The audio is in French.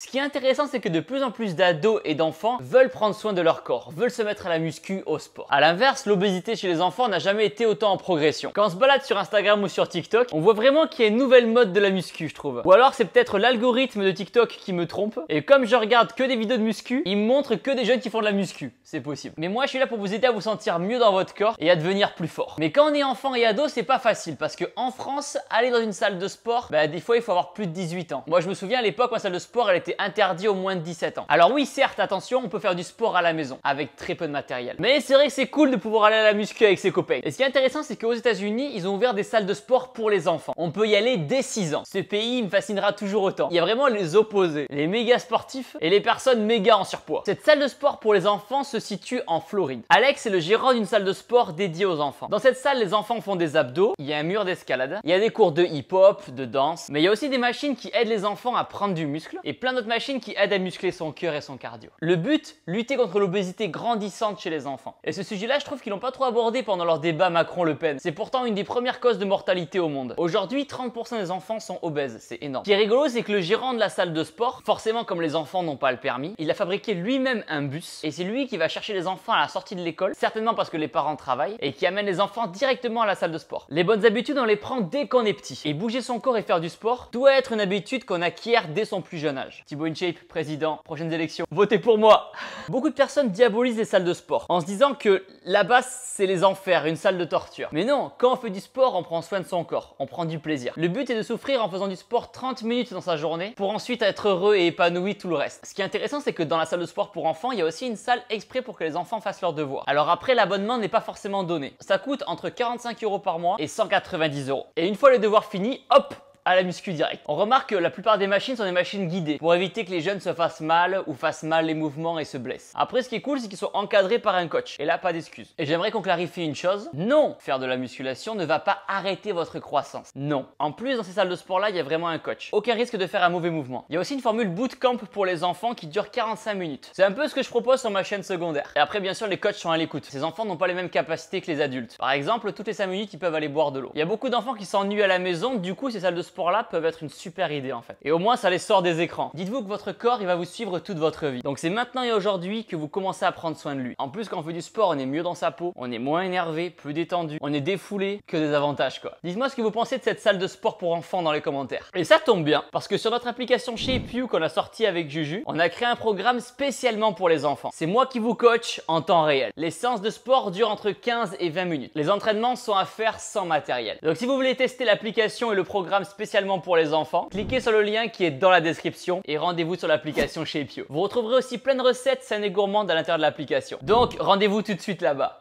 Ce qui est intéressant, c'est que de plus en plus d'ados et d'enfants veulent prendre soin de leur corps, veulent se mettre à la muscu, au sport. A l'inverse, l'obésité chez les enfants n'a jamais été autant en progression. Quand on se balade sur Instagram ou sur TikTok, on voit vraiment qu'il y a une nouvelle mode de la muscu, je trouve. Ou alors c'est peut-être l'algorithme de TikTok qui me trompe, et comme je regarde que des vidéos de muscu, il me montre que des jeunes qui font de la muscu. C'est possible. Mais moi, je suis là pour vous aider à vous sentir mieux dans votre corps et à devenir plus fort. Mais quand on est enfant et ado, c'est pas facile, parce que en France, aller dans une salle de sport, des fois il faut avoir plus de 18 ans. Moi, je me souviens à l'époque, ma salle de sport, elle était interdite au moins de 17 ans. Alors oui, certes, attention, on peut faire du sport à la maison, avec très peu de matériel. Mais c'est vrai que c'est cool de pouvoir aller à la muscu avec ses copains. Et ce qui est intéressant, c'est qu'aux États-Unis, ils ont ouvert des salles de sport pour les enfants. On peut y aller dès 6 ans. Ce pays me fascinera toujours autant. Il y a vraiment les opposés, les méga sportifs et les personnes méga en surpoids. Cette salle de sport pour les enfants se situe en Floride. Alex est le gérant d'une salle de sport dédiée aux enfants. Dans cette salle, les enfants font des abdos, il y a un mur d'escalade, il y a des cours de hip-hop, de danse, mais il y a aussi des machines qui aident les enfants à prendre du muscle et plein d'autres machines qui aident à muscler son cœur et son cardio. Le but, lutter contre l'obésité grandissante chez les enfants. Et ce sujet-là, je trouve qu'ils l'ont pas trop abordé pendant leur débat Macron-Le Pen. C'est pourtant une des premières causes de mortalité au monde. Aujourd'hui, 30% des enfants sont obèses, c'est énorme. Ce qui est rigolo, c'est que le gérant de la salle de sport, forcément comme les enfants n'ont pas le permis, il a fabriqué lui-même un bus et c'est lui qui va chercher les enfants à la sortie de l'école, certainement parce que les parents travaillent, et qui amène les enfants directement à la salle de sport. Les bonnes habitudes, on les prend dès qu'on est petit. Et bouger son corps et faire du sport doit être une habitude qu'on acquiert dès son plus jeune âge. Thibaut InShape, président, prochaines élections, votez pour moi. Beaucoup de personnes diabolisent les salles de sport en se disant que là-bas c'est les enfers, une salle de torture. Mais non, quand on fait du sport, on prend soin de son corps, on prend du plaisir. Le but est de souffrir en faisant du sport 30 minutes dans sa journée pour ensuite être heureux et épanoui tout le reste. Ce qui est intéressant, c'est que dans la salle de sport pour enfants, il y a aussi une salle exprès pour que les enfants fassent leurs devoirs. Alors après, l'abonnement n'est pas forcément donné. Ça coûte entre 45 € par mois et 190 €. Et une fois les devoirs finis, hop, à la muscu direct. On remarque que la plupart des machines sont des machines guidées pour éviter que les jeunes se fassent mal ou fassent mal les mouvements et se blessent. Après, ce qui est cool, c'est qu'ils sont encadrés par un coach. Et là, pas d'excuses. Et j'aimerais qu'on clarifie une chose. Non, faire de la musculation ne va pas arrêter votre croissance. Non. En plus, dans ces salles de sport-là, il y a vraiment un coach. Aucun risque de faire un mauvais mouvement. Il y a aussi une formule bootcamp pour les enfants qui dure 45 minutes. C'est un peu ce que je propose sur ma chaîne secondaire. Et après, bien sûr, les coachs sont à l'écoute. Ces enfants n'ont pas les mêmes capacités que les adultes. Par exemple, toutes les 5 minutes, ils peuvent aller boire de l'eau. Il y a beaucoup d'enfants qui s'ennuient à la maison. Du coup, ces salles de sport-là peuvent être une super idée en fait. Et au moins ça les sort des écrans. Dites-vous que votre corps il va vous suivre toute votre vie. Donc c'est maintenant et aujourd'hui que vous commencez à prendre soin de lui. En plus quand on fait du sport on est mieux dans sa peau, on est moins énervé, plus détendu, on est défoulé, que des avantages quoi. Dites-moi ce que vous pensez de cette salle de sport pour enfants dans les commentaires. Et ça tombe bien parce que sur notre application ShapeU qu'on a sorti avec Juju, on a créé un programme spécialement pour les enfants. C'est moi qui vous coach en temps réel. Les séances de sport durent entre 15 et 20 minutes. Les entraînements sont à faire sans matériel. Donc si vous voulez tester l'application et le programme spécialement pour les enfants, cliquez sur le lien qui est dans la description et rendez-vous sur l'application ShapeU. Vous retrouverez aussi plein de recettes saines et gourmandes à l'intérieur de l'application. Donc rendez-vous tout de suite là-bas.